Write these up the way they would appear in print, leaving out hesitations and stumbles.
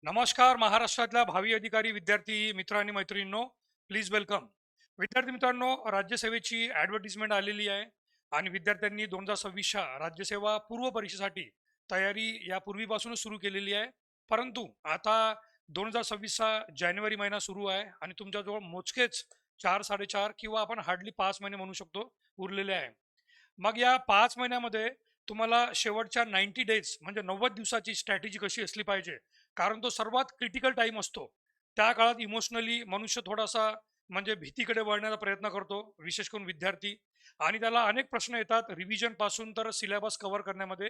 नमस्कार महाराष्ट्रातल्या भावी अधिकारी विद्यार्थी मित्र आणि मैत्रिणींनो, प्लीज वेलकम. विद्यार्थी मित्रांनो, राज्यसेवेची ॲडव्हर्टिजमेंट आलेली आहे आणि विद्यार्थ्यांनी 2026च्या राज्यसेवा पूर्व परीक्षेसाठी तयारी यापूर्वीपासूनच सुरू केलेली आहे. परंतु आता 2026चा जानेवारी महिना सुरू आहे आणि तुमच्याजवळ मोजकेच 4-4.5 किंवा आपण हार्डली 5 महिने म्हणू शकतो उरलेले आहे. मग या 5 महिन्यामध्ये तुम्हाला शेवटच्या 90 डेज म्हणजे 90 दिवसाची स्ट्रॅटेजी कशी असली पाहिजे, कारण तो सर्वात क्रिटिकल टाइम असतो. त्या काळात इमोशनली मनुष्य थोडासा म्हणजे भीतीकडे वळण्याचा प्रयत्न करतो, विशेष करून विद्यार्थी. आणि त्याला अनेक प्रश्न येतात रिव्हिजन पासून तर सिलेबस कव्हर करण्यामध्ये.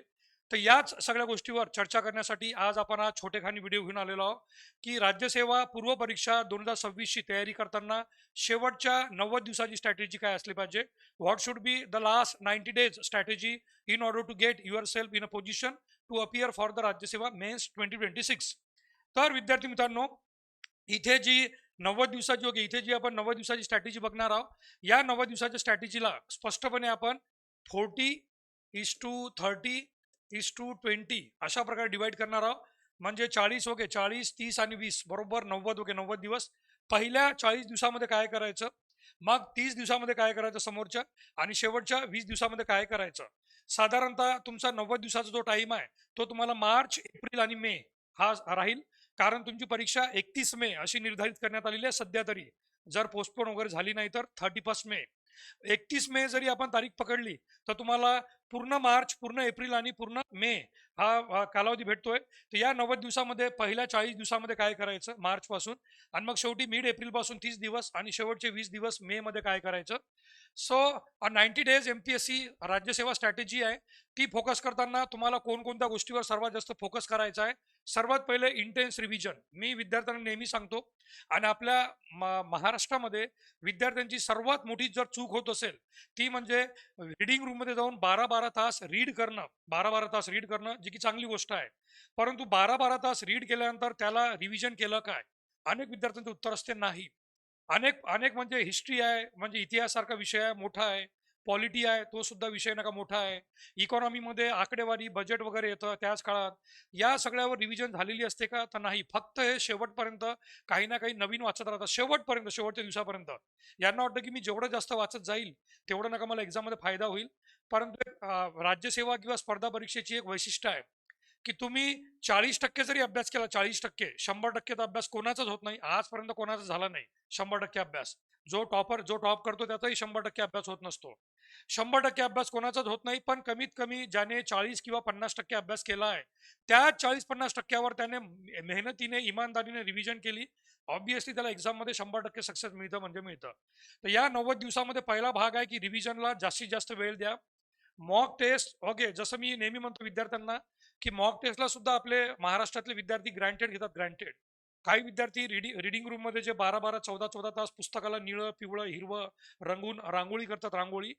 तर याच सगळ्या गोष्टीवर चर्चा करण्यासाठी आज आपण हा छोटेखानी व्हिडिओ घेऊन आलेलो आहोत, की राज्यसेवा पूर्व परीक्षा 2026ची तयारी करताना शेवटच्या 90 दिवसाची स्ट्रॅटेजी काय असली पाहिजे. What should be the last 90 days strategy in order to get yourself in a position to appear for the Rajyaseva mains 2026. तर विद्यार्थी मित्रांनो, इथे जी 90 दिवसाची होती, इथे जी आपण 90 दिवसाची स्ट्रॅटेजी बघणार आहोत. या 90 दिवसाच्या स्ट्रॅटेजीला स्पष्टपणे आपण 40:30:20 अशा प्रकारे डिवाइड करणार आहोत. म्हणजे 40 ओके, 40, 30 आणि 20 बरोबर 90 ओके, 90 दिवस. पहिल्या 40 दिवसामध्ये काय करायचं, मग 30 दिवसामध्ये काय करायचं समोरच्या, आणि शेवटच्या 20 दिवसामध्ये काय करायचं. साधारणतः तुमचा 90 दिवसाचा जो टाइम आहे तो तुम्हाला मार्च, एप्रिल आणि मे हा राहील. कारण तुमची परीक्षा 31 मे अशी निर्धारित करण्यात आलेली आहे सध्या तरी. जर पोस्टपोन वगैरे झाली नाही तर 31 मे. 31 मे जरी आपण तारीख पकडली तर तुम्हाला पूर्ण मार्च, पूर्ण एप्रिल आणि पूर्ण मे हा कालावधी भेटतोय. तर या 90 दिवसामध्ये पहिल्या 40 दिवसामध्ये काय करायचं मार्च पासून, आणि मग शेवटी मिड एप्रिल पासून 30 दिवस आणि शेवटचे 20 दिवस मे मध्ये काय करायचं. सो 90 डेज एमपीएससी राज्यसेवा स्ट्रॅटेजी आहे. ती फोकस करताना तुम्हाला कोणकोणत्या गोष्टीवर सर्वात जास्त फोकस करायचा आहे. सर्वात पहिले इंटेन्स रिव्हिजन मी विद्यार्थ्यांना नेहमी सांगतो. आणि आपल्या महाराष्ट्रामध्ये विद्यार्थ्यांची सर्वात मोठी जर चूक होत असेल ती म्हणजे रीडिंग रूममध्ये जाऊन 12-12 तास रीड करणं. 12-12 तास रीड करणं जी की चांगली गोष्ट आहे, परंतु 12-12 तास रीड केल्यानंतर त्याला रिव्हिजन केलं काय. अनेक विद्यार्थ्यांचं उत्तर असते नाही. अनेक अनेक म्हणजे हिस्ट्री आहे, म्हणजे इतिहासासारखा विषय आहे, मोठा आहे. पॉलिटी आहे, तो सुद्धा विषय नका मोठा आहे. इकॉनॉमीमध्ये आकडेवारी, बजेट वगैरे येतं त्याच काळात. या सगळ्यावर रिव्हिजन झालेली असते का, तर नाही. फक्त हे शेवटपर्यंत काही ना काही नवीन वाचत राहतात, शेवटपर्यंत, शेवटच्या दिवसापर्यंत. यांना वाटतं की मी जेवढं जास्त वाचत जाईल तेवढं नका मला एक्झाममध्ये फायदा होईल. परंतु राज्यसेवा किंवा स्पर्धा परीक्षेची एक वैशिष्ट्य आहे की तुम्ही 40% जरी अभ्यास केला, 40%, 100% तर अभ्यास कोणाचाच होत नाही. आजपर्यंत कोणाचा झाला नाही 100% अभ्यास. जो टॉप करतो त्याचाही 100% अभ्यास होत नसतो. 100% अभ्यास कोणाचाच होत नाही, पण कमीत कमी ज्याने 40 किंवा 50% अभ्यास केला आहे, त्या 40-50% त्याने मेहनतीने, इमानदारीने रिव्हिजन केली, ऑब्विसली त्याला एक्झाममध्ये 100% सक्सेस मिळतं म्हणजे मिळतं. तर या 90 दिवसामध्ये पहिला भाग आहे की रिव्हिजनला जास्तीत जास्त वेळ द्या. मॉक टेस्ट ओके, जसं मी नेहमी म्हणतो विद्यार्थ्यांना की मॉक टेस्टला सुद्धा आपले महाराष्ट्रातले विद्यार्थी ग्रँटेड घेतात, ग्रँटेड. काही विद्यार्थी रीडिंग रूममध्ये जे 12-12, 14-14 तास पुस्तकाला निळं, पिवळं, हिरवं रंगून रांगोळी करतात, रांगोळी.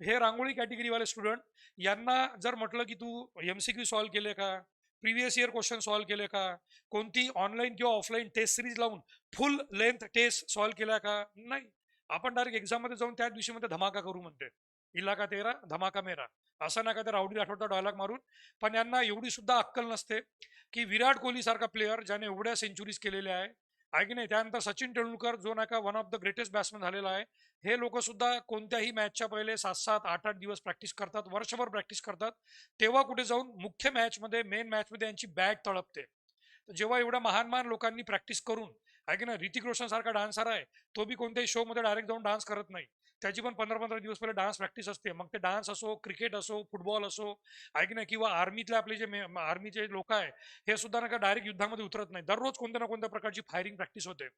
हे रांगोळी कॅटेगरीवाले स्टुडंट यांना जर म्हटलं की तू एमसीक्यू सॉल्व्ह केले का, प्रिव्हियस इयर क्वेश्चन सॉल्व्ह केले का, कोणती ऑनलाईन किंवा ऑफलाईन टेस्ट सिरीज लावून फुल लेंथ टेस्ट सॉल्व्ह केल्या का, नाही. आपण डायरेक्ट एक्झाममध्ये जाऊन त्या दिवशी मध्ये धमाका करू म्हणते. इलाका तेरा धमाका मेरा, असं नका ते राऊडी राठोडचा डायलॉग मारून. पण यांना एवढी सुद्धा अक्कल नसते की विराट कोहली सारखा प्लेअर ज्याने एवढ्या सेंचुरीज केलेल्या आहे की नाही, त्यानंतर सचिन तेंडुलकर जो नाही का one of the greatest batsman झालेला आहे, हे लोक सुद्धा कोणत्याही मॅचच्या पहिले 7-7, 8-8 दिवस प्रॅक्टिस करतात, वर्षभर प्रॅक्टिस करतात. तेव्हा कुठे जाऊन मुख्य मॅचमध्ये, मेन मॅचमध्ये यांची बॅट तळपते. तर जेव्हा एवढ्या महान महान लोकांनी प्रॅक्टिस करून, आहे की नाही, ऋतिक रोशन सारखा डान्सर आहे, तो बी कोणत्याही शो मध्ये डायरेक्ट जाऊन डान्स करत नाही. त्याची पण 15-15 दिवस पहिले डान्स प्रॅक्टिस असते. मग ते डान्स असो, क्रिकेट असो, फुटबॉल असो, आहे की नाही, किंवा आर्मीतले आपले जे आर्मीचे लोक आहे, हे सुद्धा नका डायरेक्ट युद्धामध्ये उतरत नाही. दररोज कोणत्या ना कोणत्या प्रकारची फायरिंग प्रॅक्टिस होते.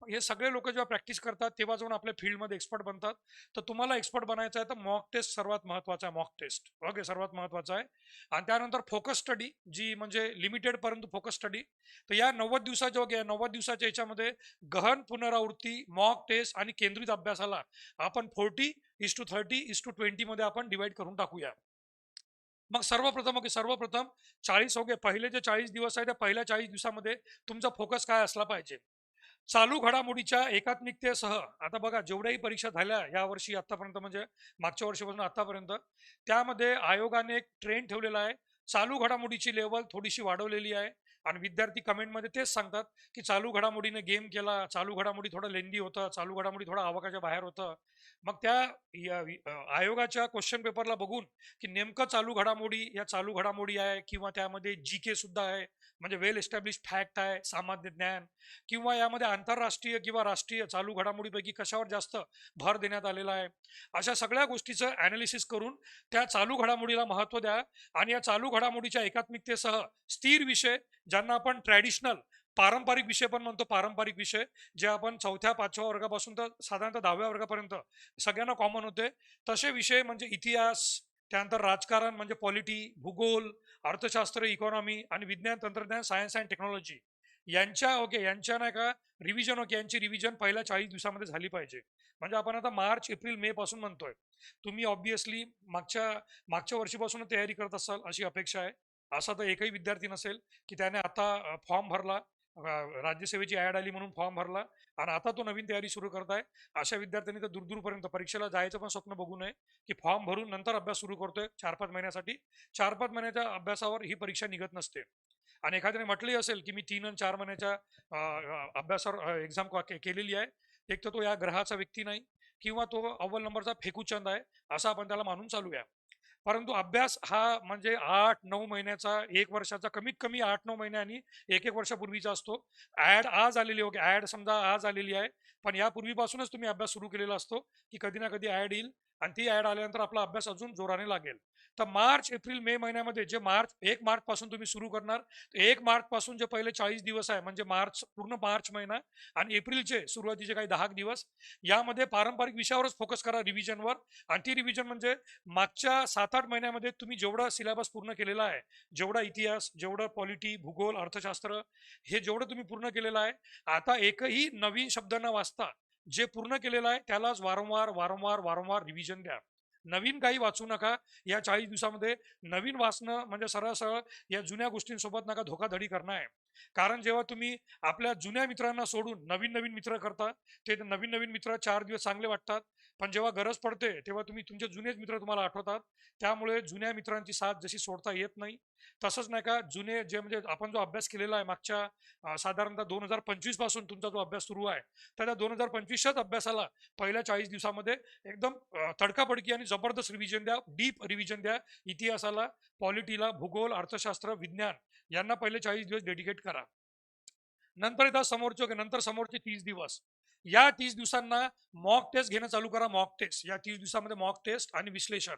हे सगळे लोक जेव्हा प्रॅक्टिस करतात तेव्हा जाऊन आपल्या फील्डमध्ये एक्सपर्ट बनतात. तर तुम्हाला एक्सपर्ट बनायचं आहे तर मॉक टेस्ट सर्वात महत्वाचा आहे. मॉक टेस्ट ओके, सर्वात महत्वाचा आहे. आणि त्यानंतर फोकस स्टडी, जी म्हणजे लिमिटेड परंतु फोकस स्टडी. तर या 90 दिवसाच्या 90 दिवसाच्या याच्यामध्ये गहन पुनरावृत्ती, मॉक टेस्ट आणि केंद्रित अभ्यासाला आपण 40:30:20 मध्ये आपण डिवाइड करून टाकूया. मग सर्वप्रथम 40 पहिले जे 40 दिवस आहे त्या पहिल्या 40 दिवसामध्ये तुमचा फोकस काय असला पाहिजे. चालू घडामोडीच्या एकात्मिकतेसह, आता बघा जेवढ्याही परीक्षा झाल्या या वर्षी आतापर्यंत, म्हणजे मागच्या वर्षीपासून आतापर्यंत, त्यामध्ये आयोगाने एक ट्रेंड ठेवलेला आहे. चालू घडामोडीची लेवल थोडीशी वाढवलेली आहे आणि विद्यार्थी कमेंटमध्ये तेच सांगतात की चालू घडामोडीने गेम केला, चालू घडामोडी थोडं लेंदी होतं, चालू घडामोडी थोडं आवाकाच्या बाहेर होतं. मग त्या आयोगाच्या क्वेश्चन पेपरला बघून की नेमकं चालू घडामोडी या चालू घडामोडी आहे किंवा त्यामध्ये जी सुद्धा आहे, म्हणजे वेल एस्टॅब्लिश फॅक्ट आहे, सामान्य ज्ञान, किंवा यामध्ये आंतरराष्ट्रीय किंवा राष्ट्रीय चालू घडामोडीपैकी कशावर जास्त भर देण्यात आलेला आहे. अशा सगळ्या गोष्टीचं ॲनालिसिस करून त्या चालू घडामोडीला महत्त्व द्या आणि या चालू घडामोडीच्या एकात्मिकतेसह स्थिर विषय, ज्यांना आपण ट्रॅडिशनल पारंपरिक विषय पण म्हणतो, पारंपरिक विषय जे आपण 4थ्या-5व्या वर्गापासून तर साधारणतः 10व्या वर्गापर्यंत सगळ्यांना कॉमन होते, तसे विषय म्हणजे इतिहास, त्यानंतर राजकारण म्हणजे पॉलिटी, भूगोल, अर्थशास्त्र, इकॉनॉमी आणि विज्ञान तंत्रज्ञान, सायन्स अँड टेक्नॉलॉजी यांच्या नाही का रिव्हिजन, यांची रिव्हिजन पहिल्या 40 दिवसामध्ये झाली पाहिजे. म्हणजे आपण आता मार्च एप्रिल मे पासून म्हणतोय. तुम्ही ऑब्व्हियसली मागच्या मागच्या वर्षीपासून तयारी करत असाल अशी अपेक्षा आहे. असा तर एकही विद्यार्थी नसेल की त्याने आता फॉर्म भरला, राज्यसेवेची ऍड आली म्हणून फॉर्म भरला आणि आता तो नवीन तयारी सुरू करताय. अशा विद्यार्थ्यांनी तर दूरदूरपर्यंत परीक्षेला जायचं पण स्वप्न बघू नये, की फॉर्म भरून नंतर अभ्यास सुरू करतोय 4-5 महिन्यासाठी. 4-5 महिन्याच्या अभ्यासावर ही परीक्षा निघत नसते. आणि एखाद्याने म्हटलंही असेल की मी 3 आणि 4 महिन्याच्या अभ्यासावर एक्झाम केलेली आहे, एक तर तो या ग्रहाचा व्यक्ती नाही किंवा तो अव्वल नंबरचा फेकूचंद आहे, असं आपण त्याला मानून चालूया. परंतु अभ्यास हा म्हणजे 8-9 महिन्याचा, 1 वर्षाचा, कमीत कमी 8-9 महिने आणि 1-1 वर्षापूर्वीचा असतो. ॲड आज आलेली, ओके, ॲड समजा आज आलेली आहे, पण यापूर्वीपासूनच तुम्ही अभ्यास सुरू केलेला असतो की कधी ना कधी ॲड येईल आणि ती ॲड आल्यानंतर आपला अभ्यास अजून जोराने लागेल. तर मार्च एप्रिल मे महिन्यामध्ये जे 1 मार्च पासून तुम्ही सुरू करणार, 1 मार्च पासून जे पहिले 40 दिवस आहे म्हणजे पूर्ण मार्च महिना आणि एप्रिलचे सुरुवातीचे काही 10 दिवस, यामध्ये पारंपरिक विषयावरच फोकस करा, रिव्हिजनवर. आणि ती रिव्हिजन म्हणजे मागच्या 7-8 महिन्यामध्ये तुम्ही जेवढा सिलेबस पूर्ण केलेला आहे, जेवढा इतिहास, जेवढं पॉलिटी, भूगोल, अर्थशास्त्र, हे जेवढं तुम्ही पूर्ण केलेलं आहे, आता एकही नवीन शब्द न वाचता जे पूर्ण केलेलं आहे त्यालाच वारंवार वारंवार वारंवार रिव्हिजन द्या. नवीन काही वाचू नका या 40 दिवसामध्ये. नवीन वाचणं म्हणजे सरळ सरळ या जुन्या गोष्टींसोबत नका धोकाधडी करणं आहे. कारण जेव्हा तुम्ही आपल्या जुन्या मित्रांना सोडून नवीन नवीन मित्र करता, ते नवीन नवीन मित्र 4 दिवस चांगले वाटतात, पण जेव्हा गरज पडते तेव्हा तुम्ही तुमचे जुनेच मित्र तुम्हाला आठवतात. त्यामुळे जुन्या मित्रांची साथ जशी सोडता येत नाही, तसंच नाही का जुने जे म्हणजे आपण जो अभ्यास केलेला आहे मागच्या साधारणतः 2025 पासून तुमचा जो अभ्यास सुरू आहे, तर त्या 2025च्याच अभ्यासाला पहिल्या 40 दिवसामध्ये एकदम तडकाफडकी आणि जबरदस्त रिव्हिजन द्या, डीप रिव्हिजन द्या. इतिहासाला, पॉलिटीला, भूगोल, अर्थशास्त्र, विज्ञान यांना पहिले 40 दिवस डेडिकेट करा. नंतर येतात समोरचे 30 दिवस. या 30 दिवसांना मॉक टेस्ट घेणं चालू करा. मॉक टेस्ट या 30 दिवसामध्ये मॉक टेस्ट आणि विश्लेषण.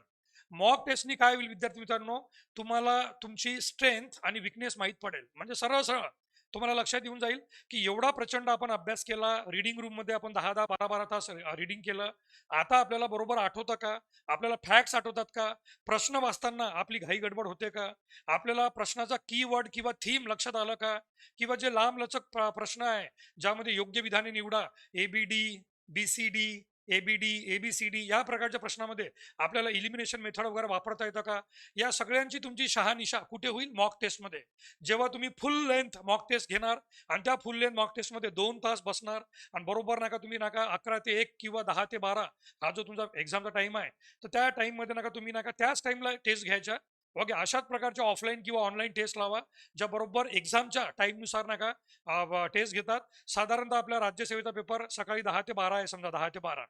मॉक टेस्टनी काय होईल विद्यार्थी मित्रांनो, तुम्हाला तुमची स्ट्रेंथ आणि विकनेस माहीत पडेल. म्हणजे सरळ सरळ तुम्हाला लक्षात येऊन जाईल की एवढा प्रचंड आपण अभ्यास केला, रीडिंग रूम मध्ये आपण 10-10, 12-12 तास रीडिंग केलं, आता आपल्याला बरोबर आठवतं का, आपल्याला फॅक्ट्स आठवतात का, प्रश्न वाचताना आपली घाई गडबड होते का, आपल्याला प्रश्नाचा कीवर्ड किंवा थीम लक्षात आलं का, किंवा जे लांबलचक प्रश्न आहे ज्यामध्ये योग्य विधाने निवडा, एबीडी, बीसीडी, एबीडी, एबीसीडी या प्रकारच्या प्रश्नामध्ये आपल्याला इलिमिनेशन मेथड वगैरे वापरता येतं का, या सगळ्यांची तुमची शहानिशा कुठे होईल, मॉक टेस्टमध्ये. जेव्हा तुम्ही फुल लेंथ मॉक टेस्ट घेणार आणि त्या फुल लेंथ मॉक टेस्टमध्ये 2 तास बसणार आणि बरोबर नका तुम्ही नका 11 ते 1 किंवा 10 ते 12 हा जो तुमचा एक्झामचा टाइम आहे, तर त्या टाइममध्ये नका तुम्ही नका त्याच टाइमला टेस्ट घ्यायच्या. ओके, अशाच प्रकारच्या ऑफलाईन किंवा ऑनलाईन टेस्ट लावा ज्या बरोबर एक्झामच्या टाईमनुसार नका टेस्ट घेतात. साधारणतः आपल्या राज्यसेवेचा पेपर सकाळी 10 ते 12 आहे, समजा 10 ते 12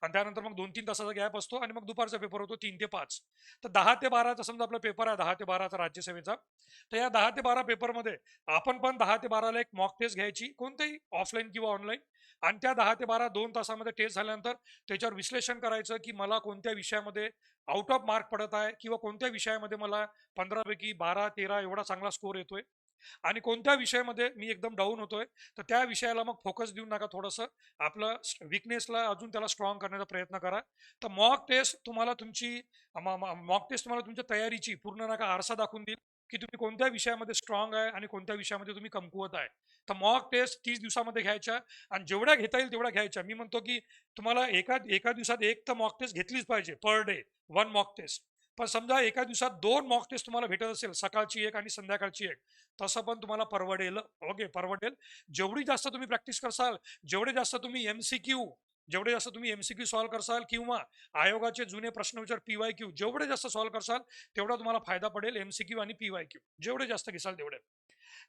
आणि त्यानंतर मग 2-3 तासाचा गॅप असतो आणि मग दुपारचा पेपर होतो 3 ते 5. तर 10 ते 12चा समजा आपला पेपर आहे, 10 ते 12चा राज्यसेवेचा. तर या 10 ते 12 पेपरमध्ये आपण पण 10 ते 12ला एक मॉक टेस्ट घ्यायची, कोणतेही ऑफलाईन किंवा ऑनलाईन. आणि त्या 10 ते 12 2 तासामध्ये टेस्ट झाल्यानंतर त्याच्यावर विश्लेषण करायचं की मला कोणत्या विषयामध्ये आउट ऑफ मार्क पडत आहे किंवा कोणत्या विषयामध्ये मला 15 पैकी 12-13 एवढा चांगला स्कोर येतोय आणि कोणत्या विषयामध्ये मी एकदम डाऊन होतोय. तर त्या विषयाला मग फोकस देऊन नका, थोडंसं आपलं विकनेसला अजून त्याला स्ट्रॉंग करण्याचा प्रयत्न करा. तर मॉक टेस्ट तुम्हाला तुमच्या तयारीची पूर्ण नका आरसा दाखवून देईल की तुम्ही कोणत्या विषयामध्ये स्ट्रॉंग आहे आणि कोणत्या विषयामध्ये तुम्ही कमकुवत आहे. तर मॉक टेस्ट 30 दिवसामध्ये घ्यायच्या आणि जेवढ्या घेता येईल तेवढ्या घ्यायच्या. मी म्हणतो की तुम्हाला एका एका दिवसात एक तर मॉक टेस्ट घेतलीच पाहिजे, पर डे 1 मॉक टेस्ट. पण समजा एका दिवसात 2 मॉक टेस्ट तुम्हाला भेटत असेल, सकाळची एक आणि संध्याकाळची एक, तसं पण तुम्हाला परवडेल. ओके, परवडेल. जेवढी जास्त तुम्ही प्रॅक्टिस करसाल, जेवढे जास्त तुम्ही एमसीक्यू जेवढे जास्त तुम्ही एमसीक्यू सॉल्व्ह करसाल किंवा आयोगाचे जुने प्रश्न विचार पीवायक्यू जेवढे जास्त सॉल्व्ह करसाल, तेवढा तुम्हाला फायदा पडेल. एमसीक्यू आणि पीवायक्यू जेवढे जास्त घेसाल तेवढे.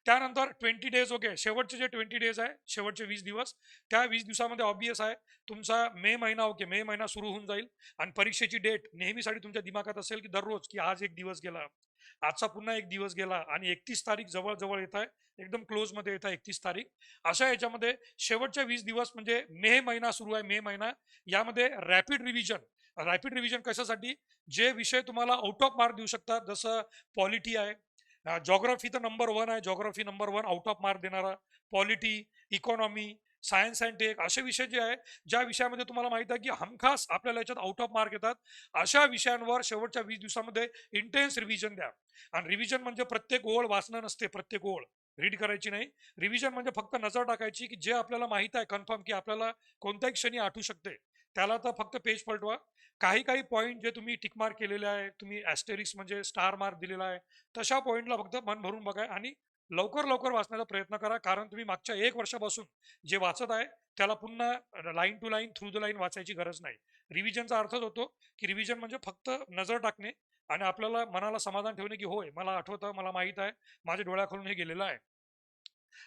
त्यानंतर 20 डेज ओके, शेवटचे जे 20 डेज आहे, शेवटचे 20 दिवस, त्या 20 दिवसामध्ये ऑब्वियस आहे तुमचा मे महिना ओके, मे महिना सुरू होऊन जाईल आणि परीक्षेची डेट नेहमीसाठी तुमच्या दिमागात असेल की दररोज की आज एक दिवस गेला, आजचा पुन्हा एक दिवस गेला आणि 31 तारीख जवळ जवळ येत आहे, एकदम क्लोज मध्ये येत आहे 31 तारीख. अशा याच्यामध्ये शेवटच्या 20 दिवस म्हणजे मे महिना सुरू आहे, मे महिना, यामध्ये रॅपिड रिव्हिजन कशासाठी, जे विषय तुम्हाला आउट ऑफ मार्क देऊ शकतात, जसं पॉलिटी आहे, जॉग्राफी तर नंबर वन आहे, geography number one out of mark देणारा, polity, economy, science and tech असे विषय जे आहे, ज्या विषयामध्ये तुम्हाला माहित आहे की हमखास आपल्याला याच्यात आउट ऑफ मार्क येतात, अशा विषयांवर शेवटच्या 20 दिवसामध्ये इंटेन्स रिव्हिजन द्या. आणि रिव्हिजन म्हणजे प्रत्येक ओळ वाचणं नसते, प्रत्येक ओळ रीड करायची नाही. रिव्हिजन म्हणजे फक्त नजर टाकायची की जे आपल्याला माहित आहे कन्फर्म की आपल्याला कोणत्याही क्षणी आठवू शकते, त्याला तर फक्त पेज पलटवा. काही काही पॉईंट जे तुम्ही टिक मार्क केलेले आहे, तुम्ही ॲस्टेरिक्स म्हणजे स्टार मार्क दिलेला आहे, तशा पॉईंटला फक्त मन भरून बघा आणि लवकर लवकर वाचण्याचा प्रयत्न करा. कारण तुम्ही मागच्या 1 वर्षापासून जे वाचत आहे त्याला पुन्हा line to line through the line वाचायची गरज नाही. रिव्हिजनचा अर्थच होतो की रिव्हिजन म्हणजे फक्त नजर टाकणे आणि आपल्याला मनाला समाधान ठेवणे की होय मला आठवतं, मला माहित आहे, माझ्या डोळ्याखालून हे गेलेलं आहे.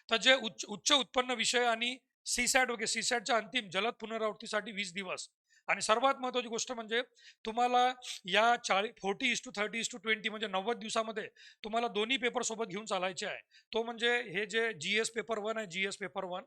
तर जे उच्च उच्च उत्पन्न विषय आणि सीसॅट वगैरे सीसॅटच्या अंतिम जलद पुनरावृत्तीसाठी 20 दिवस. आणि सर्वात महत्वाची गोष्ट म्हणजे तुम्हाला या 40:30:20 म्हणजे 90 दिवसामध्ये तुम्हाला दोन्ही पेपर सोबत घेऊन चालायचे आहे. तो म्हणजे हे जे GS पेपर वन आहे, GS पेपर वन,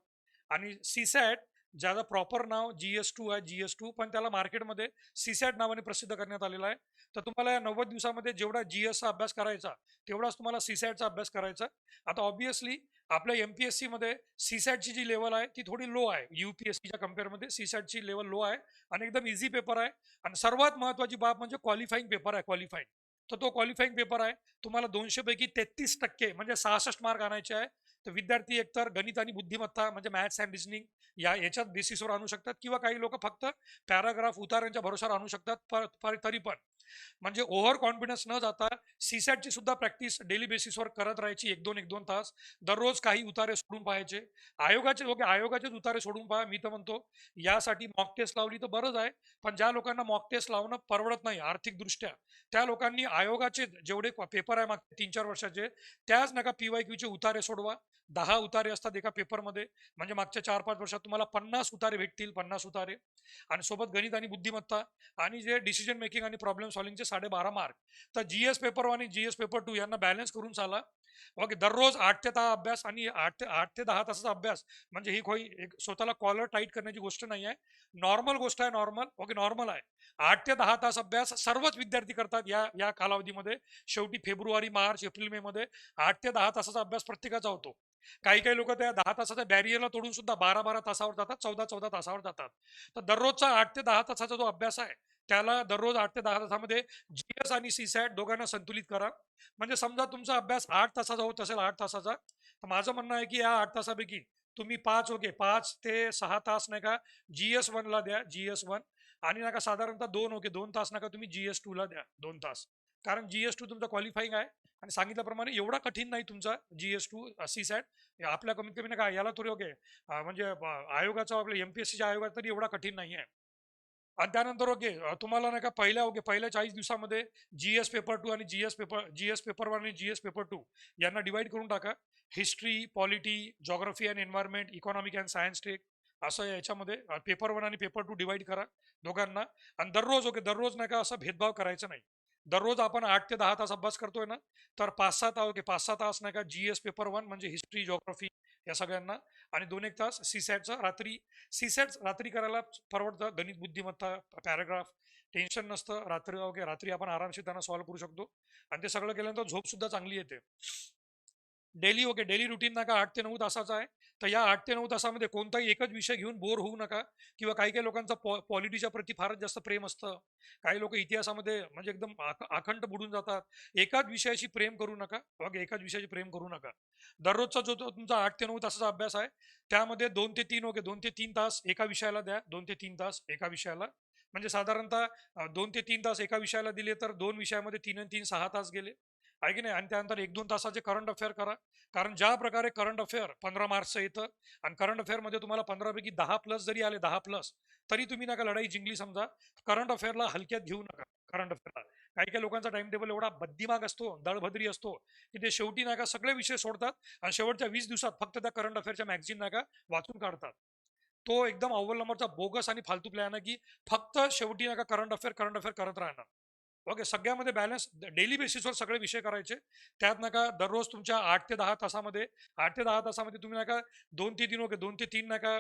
आणि सीसॅट, ज्याचं प्रॉपर नाव GS2 आहे, GS2, पण त्याला मार्केटमध्ये सीसॅट नावाने प्रसिद्ध करण्यात आलेला आहे. तर तुम्हाला या 90 दिवसामध्ये जेवढा GSचा अभ्यास करायचा तेवढाच तुम्हाला सीसॅटचा अभ्यास करायचा. आता ऑब्विसली आपल्या MPSC मध्ये सीसॅटची जी लेवल आहे ती थोडी लो आहे, UPSCच्या कम्पेअरमध्ये सीसॅटची लेवल लो आहे आणि एकदम इझी पेपर आहे. आणि सर्वात महत्वाची बाब म्हणजे क्वालिफाईंग पेपर आहे, क्वालिफाईंग. तर तो क्वालिफाईंग पेपर आहे, तुम्हाला 200 पैकी 33% म्हणजे 66 मार्क आणायचे आहे. तर विद्यार्थी एकतर गणित आणि बुद्धिमत्ता म्हणजे मॅथ्स अँड रिझनिंग याच्यात बेसिसवर आणू शकतात, किंवा काही लोक फक्त पॅराग्राफ उतारांच्या भरोशावर आणू शकतात. तरी पण म्हणजे ओव्हर कॉन्फिडन्स न जाता सीसॅटची सुद्धा प्रॅक्टिस डेली बेसिसवर करत राहायची, 1-2 तास दररोज. काही उतारे सोडून पाहायचे, आयोगाचेच उतारे सोडून पहा. मी तर म्हणतो यासाठी मॉक टेस्ट लावली तर बरंच आहे, पण ज्या लोकांना मॉक टेस्ट लावणं परवडत नाही आर्थिक दृष्ट्या, त्या लोकांनी आयोगाचे जेवढे पेपर आहे मागचे 3-4 वर्षाचे, त्याच नका PYQचे उतारे सोडवा. 10 उतारे असतात एका पेपरमध्ये, म्हणजे मागच्या 4-5 वर्षात तुम्हाला 50 उतारे भेटतील, 50 उतारे. आणि सोबत गणित आणि बुद्धिमत्ता आणि जे डिसिजन मेकिंग आणि प्रॉब्लेम सॉल्विंगचे 12.5 मार्क. तर GS पेपर वन आणि GS पेपर टू यांना बॅलन्स करून चाला. ओके, दररोज 8 ते 10 अभ्यास आणि 8 ते 10 तासाचा अभ्यास म्हणजे ही काही एक स्वतःला कॉलर टाईट करण्याची गोष्ट नाही आहे. नॉर्मल गोष्ट आहे, नॉर्मल ओके, नॉर्मल आहे. 8 ते 10 तास अभ्यास सर्वच विद्यार्थी करतात या या कालावधीमध्ये. शेवटी फेब्रुवारी, मार्च, एप्रिल, मे मध्ये 8 ते 10 तासाचा अभ्यास प्रत्येकाचा होतो. काही काही लोक त्या 10 तासाच्या बॅरियरला तोडून सुद्धा 12-12 तासावर जातात, 14-14 तासावर जातात. तर दररोजचा 8 ते 10 तासाचा जो अभ्यास आहे त्याला दररोज 8 ते 10 तासामध्ये GS आणि सीसॅट दोघांना संतुलित करा. म्हणजे समजा तुमचा अभ्यास 8 तासाचा होत असेल, 8 तासाचा, तर माझं म्हणणं आहे की या 8 तासापैकी तुम्ही 5 ते 6 तास नाही का GS1 ला द्या, GS1. आणि नका साधारणतः 2 तास नका तुम्ही GS2 ला द्या, 2 तास. कारण GS2 तुमचा क्वालिफाईंग आहे आणि सांगितल्याप्रमाणे एवढा कठीण नाही तुमचा GS2 सीसॅट. आपल्या कमीत कमी नका याला तरी ओके, म्हणजे आयोगाचा आपल्या MPSCच्या आयोगात तरी एवढा कठीण नाही आहे. आणि त्यानंतर ओके, तुम्हाला नाही का पहिल्या 40 दिवसामध्ये GS पेपर 2 आणि GS पेपर 1 आणि GS पेपर 2 यांना डिवाइड करून टाका. History, polity, geography and environment, economic and science tech, असं याच्यामध्ये पेपर 1 आणि पेपर 2 डिवाइड करा दोघांना. आणि दररोज ओके, दररोज नाही का असा भेदभाव करायचा नाही. दररोज आपण 8 ते 10 तास अभ्यास करतोय ना, तर 5-6 तास ओके, 5-6 तास नाही का GS पेपर 1 म्हणजे हिस्ट्री, जॉग्राफी या सगळ्यांना, आणि 2-1 तास सीसॅटचा रात्री. सीसॅट रात्री करायला परवडतं, गणित बुद्धिमत्ता पॅराग्राफ टेन्शन नसतं, रात्री ओके, रात्री आपण आरामशीर त्यांना सॉल्व्ह करू शकतो. आणि ते सगळं केल्यानंतर झोप सुद्धा चांगली येते. डेली ओके, डेली रुटीन नका 8 ते 9 तासाचा आहे. तर या 8 ते 9 तासामध्ये कोणताही एकच विषय घेऊन बोर होऊ नका. किंवा काही काही लोकांचं पॉलिटीच्या प्रती फारच जास्त प्रेम असतं, काही लोक इतिहासामध्ये म्हणजे एकदम अखंड बुडून जातात. एकाच विषयाशी प्रेम करू नका, ओके, एकाच विषयाशी प्रेम करू नका. दररोजचा जो तुमचा 8 ते 9 तासाचा अभ्यास आहे त्यामध्ये 2 ते 3 ओके, 2 ते 3 तास एका विषयाला द्या, 2 ते 3 तास एका विषयाला. म्हणजे साधारणतः 2 ते 3 तास एका विषयाला दिले तर 2 विषयामध्ये 3 आणि 3 6 तास गेले, आहे की नाही. आणि त्यानंतर 1-2 तासाचे करंट अफेअर करा. कारण ज्या प्रकारे करंट अफेअर 15 मार्क्सचं येतं, आणि करंट अफेअरमध्ये तुम्हाला 15 पैकी 10 प्लस जरी आले, 10 प्लस, तरी तुम्ही नका लढाई जिंकली समजा. करंट अफेअरला हलक्यात घेऊ नका. करंट अफेअरला. काही काही लोकांचा टाइम टेबल एवढा बद्धिमाग असतो, दळभद्री असतो, की ते शेवटी नाही का सगळे विषय सोडतात आणि शेवटच्या 20 दिवसात फक्त त्या करंट अफेअरच्या मॅगझिन नाही का वाचून काढतात. तो एकदम अव्वल नंबरचा बोगस आणि फालतू प्लॅन आहे, की फक्त शेवटी नाही का करंट अफेअर करत राहणार. ओके, सगळ्यामध्ये बॅलन्स डेली बेसिसवर सगळे विषय करायचे. त्यात नका दररोज तुमच्या 8 ते 10 तासामध्ये 8 ते 10 तासामध्ये तुम्ही नका 2 ते 3 ओके 2 ते 3 नका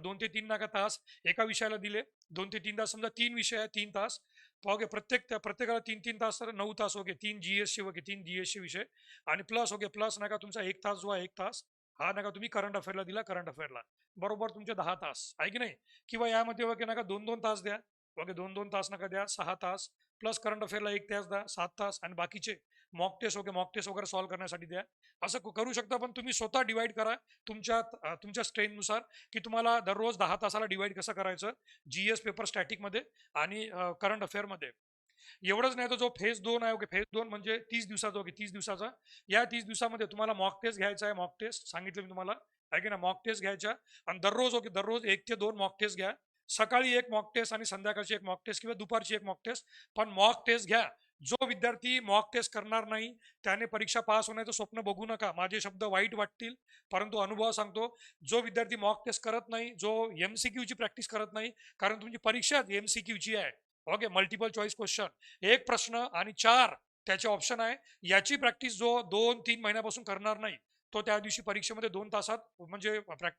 2 ते 3 नका तास एका विषयाला दिले. 2 ते 3 तास समजा 3 विषय आहे 3 तास. ओके, प्रत्येकाला 3 3 तास तर 9 तास. ओके, 3 GS ओके 3 GS विषय आणि प्लस ओके प्लस नका तुमचा 1 तास जो आहे 1 तास हा नका तुम्ही करंट अफेअरला दिला. करंट अफेअरला बरोबर तुमचे 10 तास आहे की नाही. किंवा यामध्ये ओके नका 2 2 तास द्या. ओके 2 2 तास नका द्या 6 तास प्लस करंट अफेअरला 1 तास द्या 7 तास आणि बाकीचे मॉक टेस्ट वगैरे सॉल्व्ह करण्यासाठी द्या. असं करू शकता, पण तुम्ही स्वतः डिवाइड करा तुमच्या स्ट्रेंथनुसार, की तुम्हाला दररोज 10 तासाला डिवाइड कसं करायचं GS पेपर स्टॅटिकमध्ये आणि करंट अफेअरमध्ये. एवढंच नाही तर जो फेज 2 आहे ओके फेज 2 म्हणजे 30 दिवसाचा. ओके 30 दिवसाचा या 30 दिवसामध्ये तुम्हाला मॉक टेस्ट घ्यायचा आहे. मॉक टेस्ट सांगितलं मी तुम्हाला आहे की ना. मॉक टेस्ट घ्यायच्या आणि दररोज ओके दररोज 1 ते 2 मॉक टेस्ट घ्या. सकाळी एक मॉक टेस्ट आणि संध्याकाळची एक मॉक टेस्ट किंवा दुपारची एक मॉक टेस्ट. पण मॉक टेस्ट घ्या. जो विद्यार्थी मॉक टेस्ट करणार नाही त्याने परीक्षा पास होण्याचं स्वप्न बघू नका. माझे शब्द वाईट वाटतील परंतु अनुभव सांगतो. जो विद्यार्थी मॉक टेस्ट करत नाही, जो MCQ ची प्रॅक्टिस करत नाही, कारण तुमची परीक्षा MCQ ची आहे. ओके, मल्टिपल चॉईस क्वेश्चन, एक प्रश्न आणि 4 त्याचे ऑप्शन आहे. याची प्रॅक्टिस जो 2 3 महिन्यापासून करणार नाही तो त्या दिवशी परीक्षेमध्ये 2 तासात म्हणजे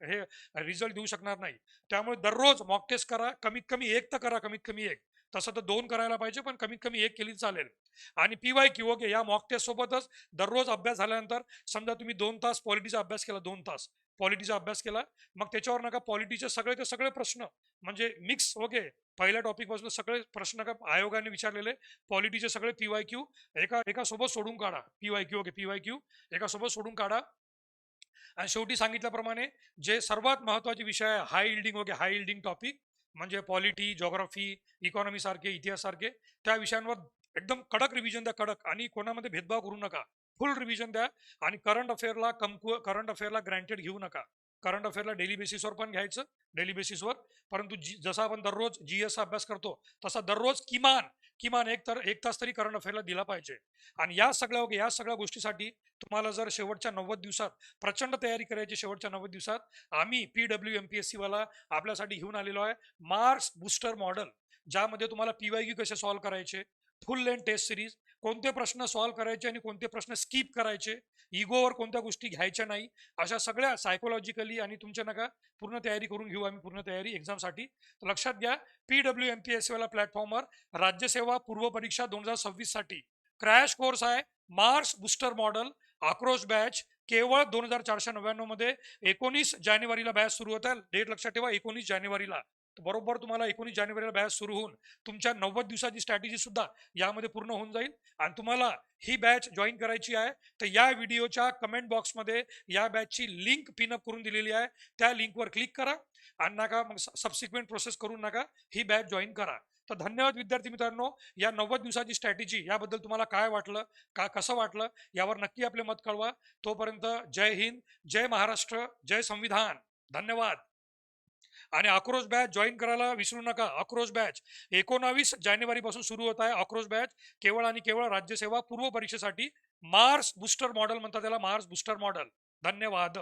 हे रिझल्ट देऊ शकणार नाही. त्यामुळे दररोज मॉक टेस्ट करा. कमीत कमी एक तर करा, कमीत कमी एक. तसं तर 2 करायला पाहिजे, पण कमीत कमी एक केली चालेल. आणि PYQ ओके या मॉक टेस्ट सोबतच दररोज अभ्यास झाल्यानंतर समजा तुम्ही 2 तास पॉलिटीचा अभ्यास केला, 2 तास पॉलिटीचा अभ्यास केला, मग त्याच्यावर नका पॉलिटीचे सगळे ते सगळे प्रश्न म्हणजे मिक्स ओके पहिल्या टॉपिक पासून सगळे प्रश्न का आयोगाने विचारलेले पॉलिटीचे सगळे PYQ एका एका सोबत सोडून काढा. PYQ ओके PYQ एका सोबत सोडून काढा. आणि शेवटी सांगितल्याप्रमाणे जे सर्वात महत्त्वाचे विषय आहे high yielding okay high yielding topic म्हणजे पॉलिटी, जिओग्राफी, इकॉनॉमी सारखे, इतिहास सारखे त्या विषयांवर एकदम कडक रिव्हिजन द्या. कडक आणि कोणामध्ये भेदभाव करू नका. फुल रिव्हिजन द्या. आणि करंट अफेअरला ग्रँटेड घेऊ नका. करंट अफेअरला डेली बेसिसवर पण घ्यायचं, डेली बेसिसवर. परंतु जसा आपण दररोज GS अभ्यास करतो तसा दररोज किमान किमान 1 तास तरी करंट अफेअरला दिला पाहिजे. आणि या सगळ्या गोष्टीसाठी तुम्हाला जर शेवटच्या 90 दिवसात प्रचंड तयारी करायची, शेवटच्या 90 दिवसात आम्ही PWMPSC वाला आपल्यासाठी घेऊन आलेलो आहे मार्क्स बूस्टर मॉडेल, ज्यामध्ये तुम्हाला PYQ कसे सॉल्व्ह करायचे, फुल लेंथ टेस्ट सिरीज, कोणते प्रश्न सॉल्व्ह करायचे आणि कोणते प्रश्न स्किप करायचे, इगोवर कोणत्या गोष्टी घ्यायच्या नाही, अशा सगळ्या सायकोलॉजिकली आणि तुमच्या नका पूर्ण तयारी करून घेऊ आम्ही. पूर्ण तयारी एक्झामसाठी लक्षात घ्या. PWMPSC वाला प्लॅटफॉर्मवर राज्यसेवा पूर्व परीक्षा 2026 साठी क्रॅश कोर्स आहे. मार्क्स बूस्टर मॉडेल आक्रोश बॅच केवळ 2499 मध्ये. 19 जानेवारीला बॅच सुरू होत आहे. डेट लक्षात ठेवा 19 जानेवारीला. बरोबर तुम्हाला 19 जानेवारीला बॅच सुरू होऊन तुमच्या 90 दिवसाची स्ट्रॅटेजी सुद्धा यामध्ये पूर्ण होऊन जाईल. आणि तुम्हाला ही बॅच जॉईन करायची आहे तर या व्हिडिओच्या कमेंट बॉक्समध्ये या बॅचची लिंक पिनअप करून दिलेली आहे. त्या लिंकवर क्लिक करा आणि नका मग सबसिक्वेंट प्रोसेस करून नका ही बॅच जॉईन करा. तर धन्यवाद विद्यार्थी मित्रांनो. या 90 दिवसाची स्ट्रॅटेजी याबद्दल तुम्हाला काय वाटलं, कसं वाटलं यावर नक्की आपले मत कळवा. तोपर्यंत जय हिंद, जय महाराष्ट्र, जय संविधान. धन्यवाद. आणि आक्रोश बॅच जॉईन करायला विसरू नका. आक्रोश बॅच 19 जानेवारी पासून सुरू होत आहे. आक्रोश बॅच केवळ आणि केवळ राज्यसेवा पूर्व परीक्षेसाठी. मार्क्स बूस्टर मॉडेल म्हणतात त्याला, मार्क्स बूस्टर मॉडेल. धन्यवाद.